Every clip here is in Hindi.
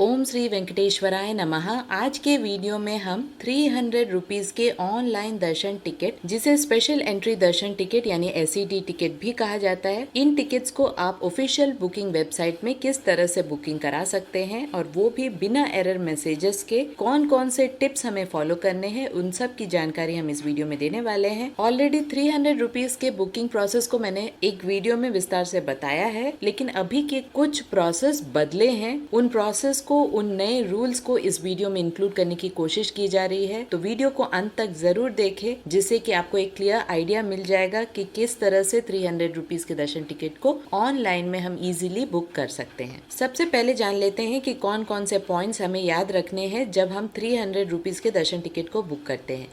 ओम श्री वेंकटेश्वराय नमः। आज के वीडियो में हम 300 रुपीज के ऑनलाइन दर्शन टिकट, जिसे स्पेशल एंट्री दर्शन टिकट यानी SED टिकट भी कहा जाता है, इन टिकट्स को आप ऑफिशियल बुकिंग वेबसाइट में किस तरह से बुकिंग करा सकते हैं और वो भी बिना एरर मैसेजेस के। कौन कौन से टिप्स हमें फॉलो करने हैं, उन सब की जानकारी हम इस वीडियो में देने वाले हैं। ऑलरेडी 300 रुपीज के बुकिंग प्रोसेस को मैंने एक वीडियो में विस्तार से बताया है, लेकिन अभी के कुछ प्रोसेस बदले हैं। उन प्रोसेस को, उन नए रूल्स को इस वीडियो में इंक्लूड करने की कोशिश की जा रही है, तो वीडियो को अंत तक जरूर देखें, जिससे कि आपको एक क्लियर आइडिया मिल जाएगा कि किस तरह से 300 रुपीज के दर्शन टिकट को ऑनलाइन में हम इजीली बुक कर सकते हैं। सबसे पहले जान लेते हैं कि कौन कौन से पॉइंट्स हमें याद रखने हैं जब हम 300 रुपीज के दर्शन टिकट को बुक करते हैं।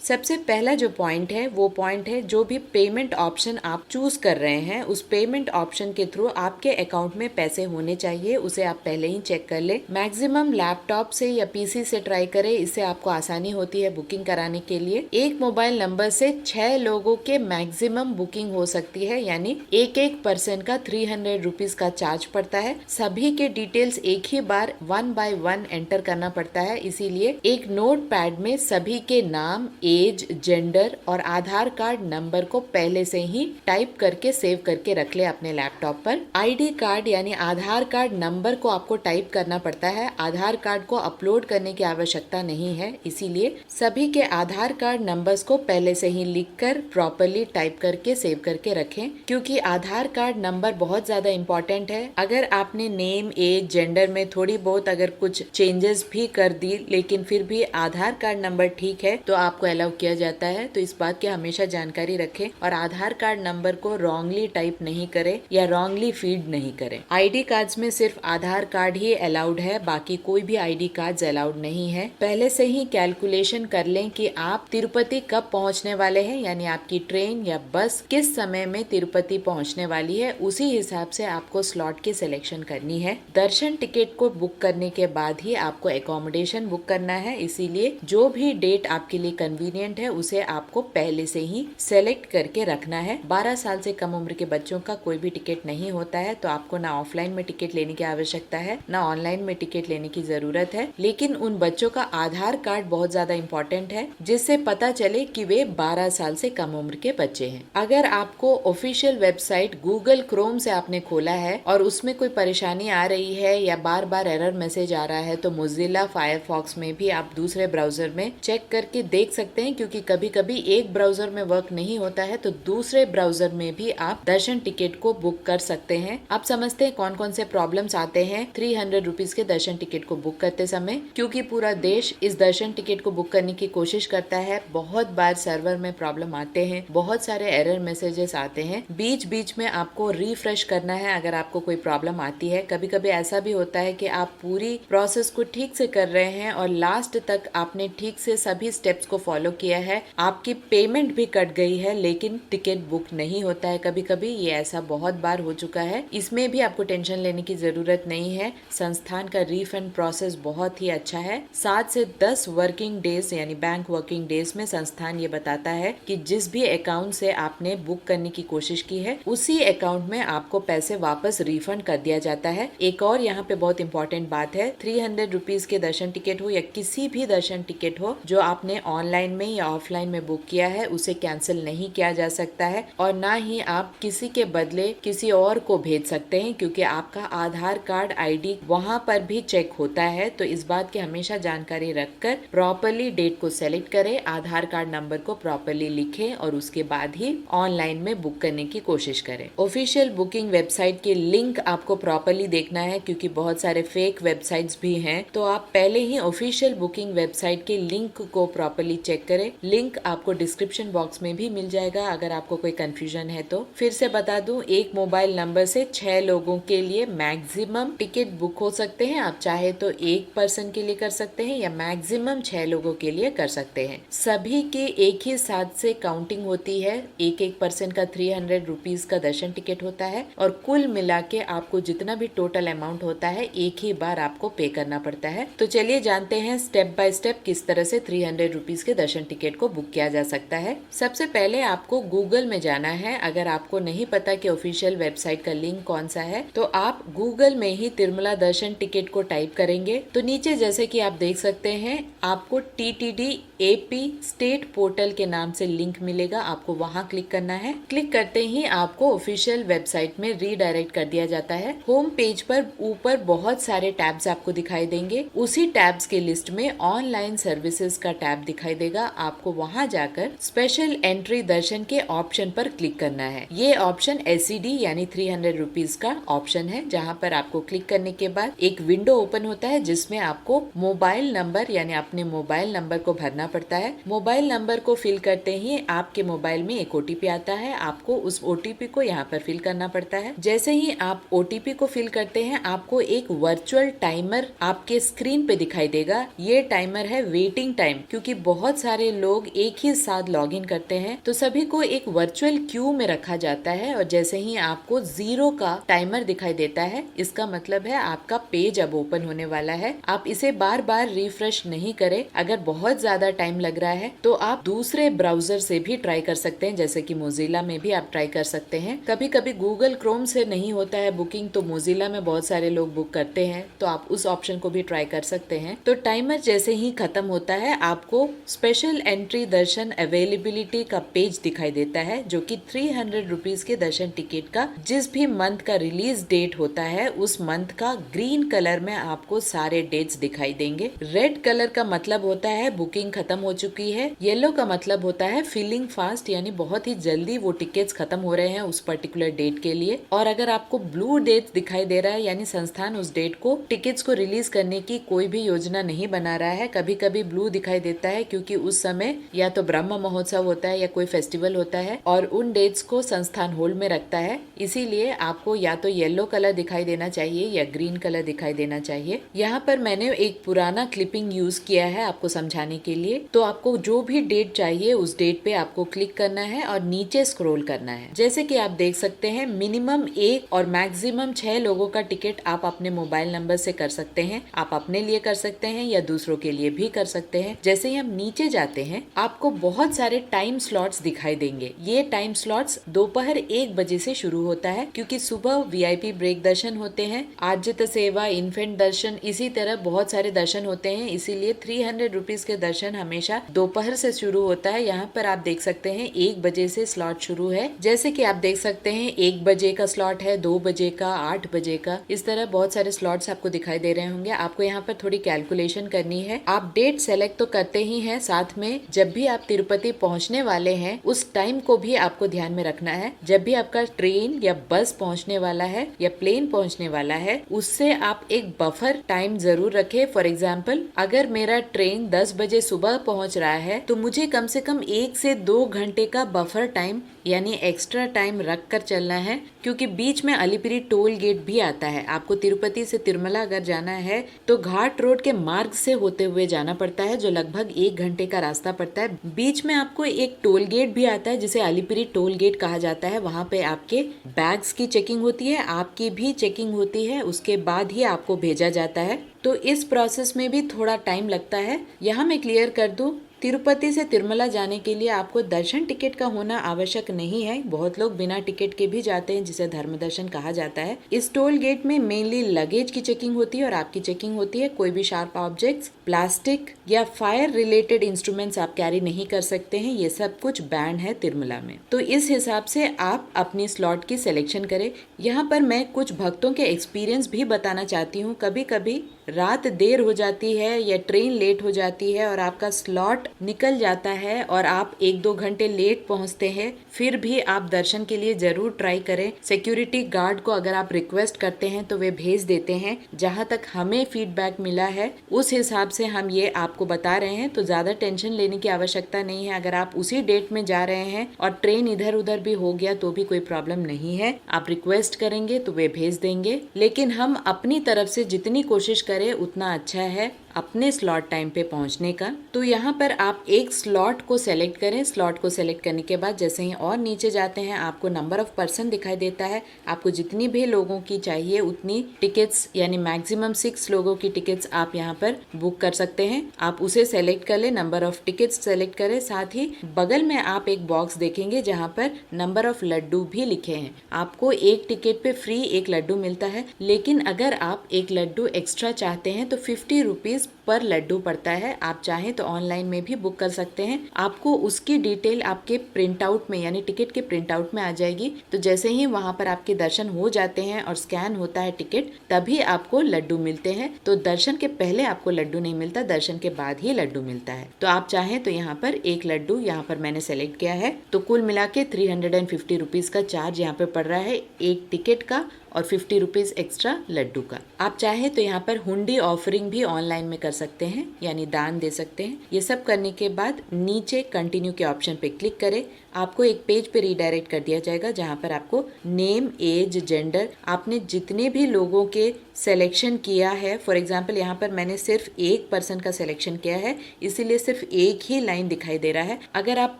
सबसे पहला जो पॉइंट है वो पॉइंट है, जो भी पेमेंट ऑप्शन आप चूज कर रहे हैं उस पेमेंट ऑप्शन के थ्रू आपके अकाउंट में पैसे होने चाहिए, उसे आप पहले ही चेक कर ले। मैक्सिमम लैपटॉप से या PC से ट्राई करें, इससे आपको आसानी होती है बुकिंग कराने के लिए। एक मोबाइल नंबर से 6 लोगों के मैक्सिमम बुकिंग हो सकती है, यानी एक पर्सन का 300 रुपीज का चार्ज पड़ता है। सभी के डिटेल्स एक ही बार 1 by 1 एंटर करना पड़ता है, इसीलिए एक नोट पैड में सभी के नाम, एज, जेंडर और आधार कार्ड नंबर को पहले से ही टाइप करके सेव करके रख ले अपने लैपटॉप पर। ID कार्ड यानी आधार कार्ड नंबर को आपको टाइप करना पड़ता है, आधार कार्ड को अपलोड करने की आवश्यकता नहीं है, इसीलिए सभी के आधार कार्ड नंबर्स को पहले से ही लिखकर प्रॉपर्ली टाइप करके सेव करके रखें, क्योंकि आधार कार्ड नंबर बहुत ज्यादा इंपॉर्टेंट है। अगर आपने नेम, एज, जेंडर में थोड़ी बहुत अगर कुछ चेंजेस भी कर दी, लेकिन फिर भी आधार कार्ड नंबर ठीक है, तो आपको अलाउ किया जाता है। तो इस बात की हमेशा जानकारी रखें और आधार कार्ड नंबर को रॉन्गली टाइप नहीं करें या रॉन्गली फीड नहीं करें। ID कार्ड्स में सिर्फ आधार कार्ड ही अलाउड है, बाकी कोई भी ID कार्ड्स अलाउड नहीं है। पहले से ही कैलकुलेशन कर लें कि आप तिरुपति कब पहुंचने वाले हैं, यानी आपकी ट्रेन या बस किस समय में तिरुपति पहुंचने वाली है, उसी हिसाब से आपको स्लॉट की सिलेक्शन करनी है। दर्शन टिकट को बुक करने के बाद ही आपको एकोमोडेशन बुक करना है, इसीलिए जो भी डेट आपके लिए कन्वीनियंट है उसे आपको पहले से ही सेलेक्ट करके रखना है। 12 साल से कम उम्र के बच्चों का कोई भी टिकट नहीं होता है, तो आपको ना ऑफलाइन में टिकट लेने की आवश्यकता है, ना ऑनलाइन में टिकट लेने की जरूरत है। लेकिन उन बच्चों का आधार कार्ड बहुत ज्यादा इंपॉर्टेंट है, जिससे पता चले कि वे 12 साल से कम उम्र के बच्चे हैं। अगर आपको ऑफिशियल वेबसाइट गूगल क्रोम से आपने खोला है और उसमें कोई परेशानी आ रही है या बार बार एरर मैसेज आ रहा है, तो मोजिला फायरफॉक्स में भी आप दूसरे ब्राउजर में चेक करके देख सकते हैं, क्योंकि कभी कभी एक ब्राउजर में वर्क नहीं होता है तो दूसरे ब्राउजर में भी आप दर्शन टिकट को बुक कर सकते हैं। आप समझते हैं कौन कौन से प्रॉब्लम्स आते हैं 300 रुपीज के दर्शन टिकट को बुक करते समय, क्योंकि पूरा देश इस दर्शन टिकट को बुक करने की कोशिश करता है। बहुत बार सर्वर में प्रॉब्लम आते हैं, बहुत सारे एरर मैसेजेस आते हैं, बीच बीच में आपको रिफ्रेश करना है अगर आपको कोई प्रॉब्लम आती है। कभी कभी ऐसा भी होता है कि आप पूरी प्रोसेस को ठीक से कर रहे हैं और लास्ट तक आपने ठीक से सभी स्टेप्स को फॉलो किया है, आपकी पेमेंट भी कट गई है, लेकिन टिकट बुक नहीं होता है। कभी कभी ये ऐसा बहुत बार हो चुका है। इसमें भी आपको टेंशन लेने की जरूरत नहीं है। संस्थान का रिफंड प्रोसेस बहुत ही अच्छा है। 7 से 10 वर्किंग डेज यानी बैंक वर्किंग डेज में संस्थान ये बताता है कि जिस भी अकाउंट से आपने बुक करने की कोशिश की है, उसी अकाउंट में आपको पैसे वापस रिफंड कर दिया जाता है। एक और यहाँ पे बहुत इंपॉर्टेंट बात है, 300 रुपीज के दर्शन टिकट हो या किसी भी दर्शन टिकट हो जो आपने ऑनलाइन में या ऑफलाइन में बुक किया है, उसे कैंसिल नहीं किया जा सकता है और ना ही आप किसी के बदले किसी और को भेज सकते हैं, क्योंकि आपका आधार कार्ड ID वहाँ पर भी चेक होता है। तो इस बात की हमेशा जानकारी रखकर प्रॉपर्ली डेट को सेलेक्ट करें, आधार कार्ड नंबर को प्रॉपर्ली लिखें और उसके बाद ही ऑनलाइन में बुक करने की कोशिश करें। ऑफिशियल बुकिंग वेबसाइट के लिंक आपको प्रॉपर्ली देखना है, क्योंकि बहुत सारे फेक वेबसाइट्स भी हैं, तो आप पहले ही ऑफिशियल बुकिंग वेबसाइट के लिंक को प्रॉपर्ली चेक करें। लिंक आपको डिस्क्रिप्शन बॉक्स में भी मिल जाएगा अगर आपको कोई कंफ्यूजन है तो। फिर से बता दूं, एक मोबाइल नंबर से 6 लोगों के लिए मैक्सिमम टिकट बुक हो सकते हैं। आप चाहे तो एक पर्सन के लिए कर सकते हैं या मैक्सिमम 6 लोगों के लिए कर सकते हैं। सभी के एक ही साथ से काउंटिंग होती है, एक पर्सन का 300 रुपीज का दर्शन टिकट होता है और कुल मिला के आपको जितना भी टोटल अमाउंट होता है एक ही बार आपको पे करना पड़ता है। तो चलिए जानते हैं स्टेप बाय स्टेप किस तरह से 300 रुपीज के दर्शन टिकट को बुक किया जा सकता है। सबसे पहले आपको गूगल में जाना है। अगर आपको नहीं पता कि ऑफिशियल वेबसाइट का लिंक कौन सा है तो आप गूगल में ही तिरुमला दर्शन टिकट को टाइप करेंगे तो नीचे जैसे कि आप देख सकते हैं आपको TTD AP स्टेट पोर्टल के नाम से लिंक मिलेगा। आपको वहां क्लिक करना है। क्लिक करते ही आपको ऑफिशियल वेबसाइट में रीडायरेक्ट कर दिया जाता है। होम पेज पर ऊपर बहुत सारे टैब्स आपको दिखाई देंगे। उसी टैब्स के लिस्ट में ऑनलाइन सर्विसेज का टैब दिखाई देगा। आपको वहां जाकर स्पेशल एंट्री दर्शन के ऑप्शन पर क्लिक करना है। ये ऑप्शन SCD यानी 300 रुपीज का ऑप्शन है, जहां पर आपको क्लिक करने के बाद एक विंडो ओपन होता है जिसमें आपको मोबाइल नंबर यानी अपने मोबाइल नंबर को भरना पड़ता है। मोबाइल नंबर को फिल करते ही आपके मोबाइल में एक OTP आता है। आपको उस OTP को यहाँ पर फिल करना पड़ता है। जैसे ही आप OTP को फिल करते हैं आपको एक वर्चुअल टाइमर आपके स्क्रीन पे दिखाई देगा। ये टाइमर है वेटिंग टाइम, क्योंकि बहुत सारे लोग एक ही साथ लॉग इन करते हैं तो सभी को एक वर्चुअल क्यू में रखा जाता है। और जैसे ही आपको 0 का टाइमर दिखाई देता है इसका मतलब है आपका पेज अब ओपन होने वाला है। आप इसे बार बार रिफ्रेश नहीं करें। अगर बहुत ज्यादा टाइम लग रहा है तो आप दूसरे ब्राउजर से भी ट्राई कर सकते हैं, जैसे कि मोजिला में भी आप ट्राई कर सकते हैं। कभी कभी गूगल क्रोम से नहीं होता है बुकिंग तो मोजिला में बहुत सारे लोग बुक करते हैं, तो आप उस ऑप्शन को भी ट्राई कर सकते हैं। तो टाइमर जैसे ही खत्म होता है आपको स्पेशल एंट्री दर्शन अवेलेबिलिटी का पेज दिखाई देता है, जो कि 300 रुपीज के दर्शन टिकट का जिस भी मंथ का रिलीज डेट होता है उस मंथ का ग्रीन कलर में आपको सारे डेट्स दिखाई देंगे। रेड कलर का मतलब होता है बुकिंग खत्म हो चुकी है। येलो का मतलब होता है फिलिंग फास्ट, यानी बहुत ही जल्दी वो टिकट्स खत्म हो रहे हैं उस पर्टिकुलर डेट के लिए। और अगर आपको ब्लू डेट दिखाई दे रहा है यानी संस्थान उस डेट को टिकट्स को रिलीज करने की कोई भी योजना नहीं बना रहा है। कभी कभी ब्लू दिखाई देता है क्योंकि उस समय या तो ब्रह्म महोत्सव होता है या कोई फेस्टिवल होता है और उन डेट्स को संस्थान होल्ड में रखता है। इसीलिए आपको या तो येलो कलर दिखाई देना चाहिए या ग्रीन कलर दिखाई देना चाहिए। यहाँ पर मैंने एक पुराना क्लिपिंग यूज किया है आपको समझाने के लिए। तो आपको जो भी डेट चाहिए उस डेट पे आपको क्लिक करना है और नीचे स्क्रॉल करना है। जैसे कि आप देख सकते हैं मिनिमम 1 और मैक्सिमम 6 लोगों का टिकट आप अपने मोबाइल नंबर से कर सकते हैं। आप अपने लिए कर सकते हैं या दूसरों के लिए भी कर सकते हैं। जैसे ही हम नीचे जाते हैं आपको बहुत सारे टाइम स्लॉट्स दिखाई देंगे। ये टाइम स्लॉट्स दोपहर 1 बजे से शुरू होता है, क्योंकि सुबह VIP ब्रेक दर्शन होते हैं, आज्यत सेवा, इन्फेंट दर्शन, इसी तरह बहुत सारे दर्शन होते हैं। इसीलिए 300 रुपीज के दर्शन हमेशा दोपहर से शुरू होता है। यहाँ पर आप देख सकते हैं 1 बजे से स्लॉट शुरू है। जैसे कि आप देख सकते हैं 1 बजे का स्लॉट है, 2 बजे का, 8 बजे का, इस तरह बहुत सारे स्लॉट्स आपको दिखाई दे रहे होंगे। आपको यहाँ पर थोड़ी कैलकुलेशन करनी है। आप डेट सेलेक्ट तो करते ही हैं, साथ में जब भी आप तिरुपति पहुँचने वाले हैं उस टाइम को भी आपको ध्यान में रखना है। जब भी आपका ट्रेन या बस पहुँचने वाला है या प्लेन पहुँचने वाला है उससे आप एक बफर टाइम जरूर रखें। फॉर एग्जाम्पल अगर मेरा ट्रेन 10 बजे सुबह पहुँच रहा है तो मुझे कम से कम 1 से 2 घंटे का बफर टाइम यानी एक्स्ट्रा टाइम रख कर चलना है, क्योंकि बीच में अलीपिरी टोल गेट भी आता है। आपको तिरुपति से तिरुमला अगर जाना है तो घाट रोड के मार्ग से होते हुए जाना पड़ता है, जो लगभग 1 घंटे का रास्ता पड़ता है। बीच में आपको एक टोल गेट भी आता है जिसे अलीपिरी टोल गेट कहा जाता है। वहाँ पे आपके बैग्स की चेकिंग होती है, आपकी भी चेकिंग होती है, उसके बाद ही आपको भेजा जाता है। तो इस प्रोसेस में भी थोड़ा टाइम लगता है। यहाँ मैं क्लियर कर दूं, तिरुपति से तिरुमला जाने के लिए आपको दर्शन टिकट का होना आवश्यक नहीं है। बहुत लोग बिना टिकट के भी जाते हैं, जिसे धर्म दर्शन कहा जाता है। इस टोल गेट में मेनली लगेज की चेकिंग होती है और आपकी चेकिंग होती है। कोई भी शार्प ऑब्जेक्ट्स, प्लास्टिक या फायर रिलेटेड इंस्ट्रूमेंट्स आप कैरी नहीं कर सकते हैं। ये सब कुछ बैन है तिरुमला में। तो इस हिसाब से आप अपनी स्लॉट की सिलेक्शन करें। यहाँ पर मैं कुछ भक्तों के एक्सपीरियंस भी बताना चाहती हूँ। कभी कभी रात देर हो जाती है या ट्रेन लेट हो जाती है और आपका स्लॉट निकल जाता है और आप 1-2 घंटे लेट पहुंचते हैं, फिर भी आप दर्शन के लिए जरूर ट्राई करें। सिक्योरिटी गार्ड को अगर आप रिक्वेस्ट करते हैं तो वे भेज देते हैं। जहां तक हमें फीडबैक मिला है उस हिसाब से हम ये आपको बता रहे हैं, तो ज्यादा टेंशन लेने की आवश्यकता नहीं है। अगर आप उसी डेट में जा रहे हैं और ट्रेन इधर उधर भी हो गया तो भी कोई प्रॉब्लम नहीं है। आप रिक्वेस्ट करेंगे तो वे भेज देंगे, लेकिन हम अपनी तरफ से जितनी कोशिश करें उतना अच्छा है। अपने स्लॉट टाइम पे पहुंचने का। तो यहाँ पर आप एक स्लॉट को सेलेक्ट करें। स्लॉट को सेलेक्ट करने के बाद जैसे ही और नीचे जाते हैं आपको नंबर ऑफ पर्सन दिखाई देता है। आपको जितनी भी लोगों की चाहिए उतनी टिकट्स यानी मैक्सिमम 6 लोगों की टिकट्स आप यहाँ पर बुक कर सकते हैं। आप उसे सेलेक्ट कर ले, नंबर ऑफ टिकट्स सेलेक्ट करें। साथ ही बगल में आप एक बॉक्स देखेंगे जहाँ पर नंबर ऑफ लड्डू भी लिखे हैं। आपको एक टिकट पे फ्री एक लड्डू मिलता है, लेकिन अगर आप एक लड्डू एक्स्ट्रा चाहते हैं तो 50 रुपीज पर लड्डू पड़ता है। आप चाहें तो ऑनलाइन में भी बुक कर सकते हैं। आपको उसकी डिटेल आपके प्रिंट आउट में यानी टिकट के प्रिंट आउट में आ जाएगी। तो जैसे ही वहां पर आपके दर्शन हो जाते हैं और स्कैन होता है टिकट, तभी आपको लड्डू मिलते हैं। तो दर्शन के पहले आपको लड्डू नहीं मिलता, दर्शन के बाद ही लड्डू मिलता है। तो आप चाहें तो यहाँ पर एक लड्डू यहाँ पर मैंने सेलेक्ट किया है। तो कुल मिला के 350 रुपीज का चार्ज यहाँ पे पड़ रहा है एक टिकट का और 50 रुपीज एक्स्ट्रा लड्डू का। आप चाहे तो यहाँ पर हुंडी ऑफरिंग भी ऑनलाइन में कर सकते हैं, यानी दान दे सकते हैं। ये सब करने के बाद नीचे कंटिन्यू के ऑप्शन पे क्लिक करें। आपको एक पेज पे रीडायरेक्ट कर दिया जाएगा जहाँ पर आपको नेम, एज, जेंडर, आपने जितने भी लोगों के सिलेक्शन किया है, फॉर एग्जांपल यहाँ पर मैंने सिर्फ एक पर्सन का सिलेक्शन किया है, इसीलिए सिर्फ एक ही लाइन दिखाई दे रहा है। अगर आप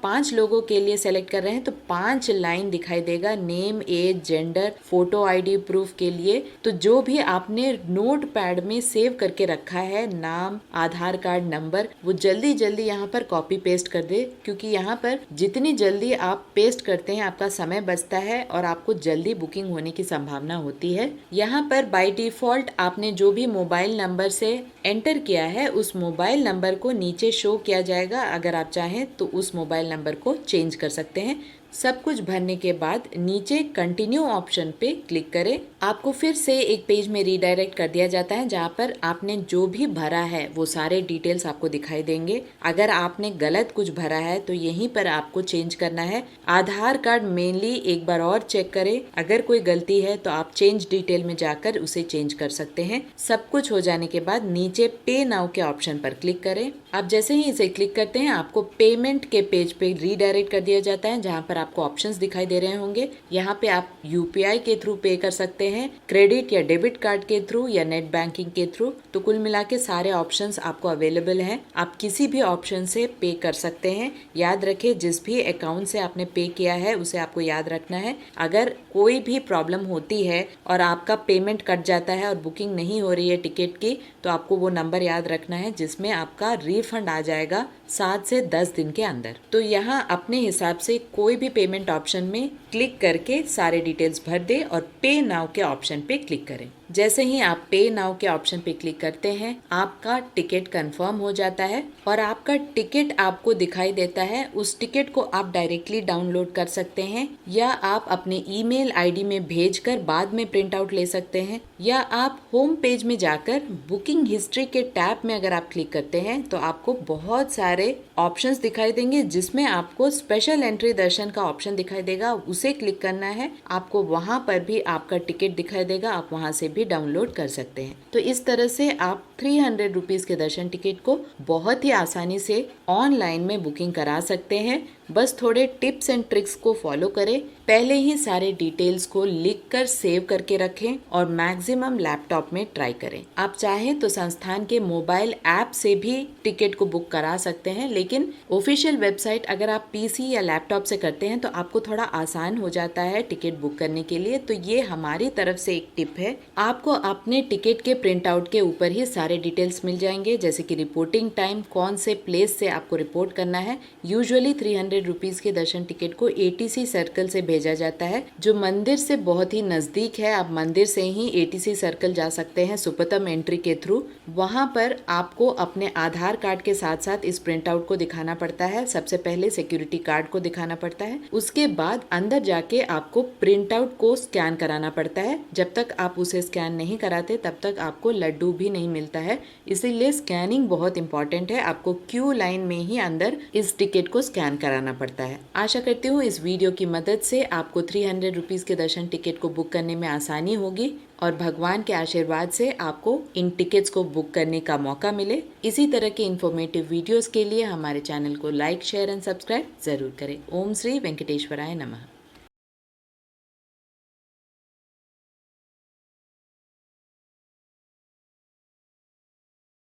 5 लोगों के लिए सेलेक्ट कर रहे हैं तो 5 लाइन दिखाई देगा, name, age, gender, photo ID proof के लिए। तो जो भी आपने नोट पैड में सेव करके रखा है, नाम, आधार कार्ड नंबर, वो जल्दी जल्दी यहाँ पर कॉपी पेस्ट कर दे, क्योंकि यहाँ पर जितनी जल्दी आप पेस्ट करते हैं आपका समय बचता है और आपको जल्दी बुकिंग होने की संभावना होती है। यहाँ पर बाय डिफॉल्ट आपने जो भी मोबाइल नंबर से एंटर किया है उस मोबाइल नंबर को नीचे शो किया जाएगा। अगर आप चाहें तो उस मोबाइल नंबर को चेंज कर सकते हैं। सब कुछ भरने के बाद नीचे कंटिन्यू ऑप्शन पे क्लिक करें। आपको फिर से एक पेज में रीडायरेक्ट कर दिया जाता है जहाँ पर आपने जो भी भरा है वो सारे डिटेल्स आपको दिखाई देंगे। अगर आपने गलत कुछ भरा है तो यहीं पर आपको चेंज करना है। आधार कार्ड मेनली एक बार और चेक करें, अगर कोई गलती है तो आप चेंज डिटेल में जाकर उसे चेंज कर सकते हैं। सब कुछ हो जाने के बाद नीचे पे नाउ के ऑप्शन पर क्लिक करें। आप जैसे ही इसे क्लिक करते हैं आपको पेमेंट के पेज पे रीडायरेक्ट कर दिया जाता है जहाँ पर आपको ऑप्शंस दिखाई दे रहे होंगे। यहाँ पे आप यूपीआई के थ्रू पे कर सकते हैं, क्रेडिट या डेबिट कार्ड के थ्रू या नेट बैंकिंग के थ्रू। तो कुल मिला के सारे ऑप्शंस आपको अवेलेबल हैं। आप किसी भी ऑप्शन से पे कर सकते हैं। याद रखें जिस भी अकाउंट से आपने पे किया है उसे आपको याद रखना है। अगर कोई भी प्रॉब्लम होती है और आपका पेमेंट कट जाता है और बुकिंग नहीं हो रही है टिकट की, तो आपको वो नंबर याद रखना है जिसमें आपका रिफंड आ जाएगा 7 से 10 दिन के अंदर। तो यहाँ अपने हिसाब से कोई भी पेमेंट ऑप्शन में क्लिक करके सारे डिटेल्स भर दे और पे नाउ के ऑप्शन पे क्लिक करें। जैसे ही आप पे नाउ के ऑप्शन पे क्लिक करते हैं आपका टिकट कंफर्म हो जाता है और आपका टिकट आपको दिखाई देता है। उस टिकट को आप डायरेक्टली डाउनलोड कर सकते हैं या आप अपने ईमेल आईडी में भेजकर बाद में प्रिंट आउट ले सकते हैं, या आप होम पेज में जाकर बुकिंग हिस्ट्री के टैब में अगर आप क्लिक करते हैं तो आपको बहुत सारे ऑप्शंस दिखाई देंगे जिसमें आपको स्पेशल एंट्री दर्शन का ऑप्शन दिखाई देगा, उसे क्लिक करना है। आपको वहां पर भी आपका टिकट दिखाई देगा, आप वहां से भी डाउनलोड कर सकते हैं। तो इस तरह से आप 300 रुपीज के दर्शन टिकट को बहुत ही आसानी से ऑनलाइन में बुकिंग करा सकते हैं। बस थोड़े टिप्स एंड ट्रिक्स को फॉलो करें। पहले ही सारे डिटेल्स को लिखकर सेव करके रखें और मैक्सिमम लैपटॉप में ट्राई करें। आप चाहें तो संस्थान के मोबाइल ऐप से भी टिकट को बुक करा सकते हैं, लेकिन ऑफिशियल वेबसाइट अगर आप पीसी या लैपटॉप से करते हैं तो आपको थोड़ा आसान हो जाता है टिकट बुक करने के लिए। तो ये हमारी तरफ से एक टिप है। आपको अपने टिकट के प्रिंट आउट के ऊपर ही सारे डिटेल्स मिल जाएंगे, जैसे कि रिपोर्टिंग टाइम, कौन से प्लेस से आपको रिपोर्ट करना है। यूजुअली 300 रुपीज के दर्शन टिकट को एटीसी सर्कल से भेजा जाता है, जो मंदिर से बहुत ही नजदीक है। आप मंदिर से ही एटीसी सर्कल जा सकते हैं सुपतम एंट्री के थ्रू। वहां पर आपको अपने आधार कार्ड के साथ साथ इस प्रिंट आउट को दिखाना पड़ता है। सबसे पहले सिक्योरिटी कार्ड को दिखाना पड़ता है, उसके बाद अंदर जाके आपको प्रिंट आउट को स्कैन कराना पड़ता है। जब तक आप उसे स्कैन नहीं कराते तब तक आपको लड्डू भी नहीं मिलता है, इसीलिए स्कैनिंग बहुत इंपॉर्टेंट है। आपको क्यू लाइन में ही अंदर इस टिकट को स्कैन कराना पड़ता है। आशा करती हूँ इस वीडियो की मदद से आपको 300 रुपीज के दर्शन टिकट को बुक करने में आसानी होगी और भगवान के आशीर्वाद से आपको इन टिकट्स को बुक करने का मौका मिले। इसी तरह के इन्फॉर्मेटिव वीडियोस के लिए हमारे चैनल को लाइक, शेयर एंड सब्सक्राइब जरूर करें। ओम श्री वेंकटेश्वराय नमः।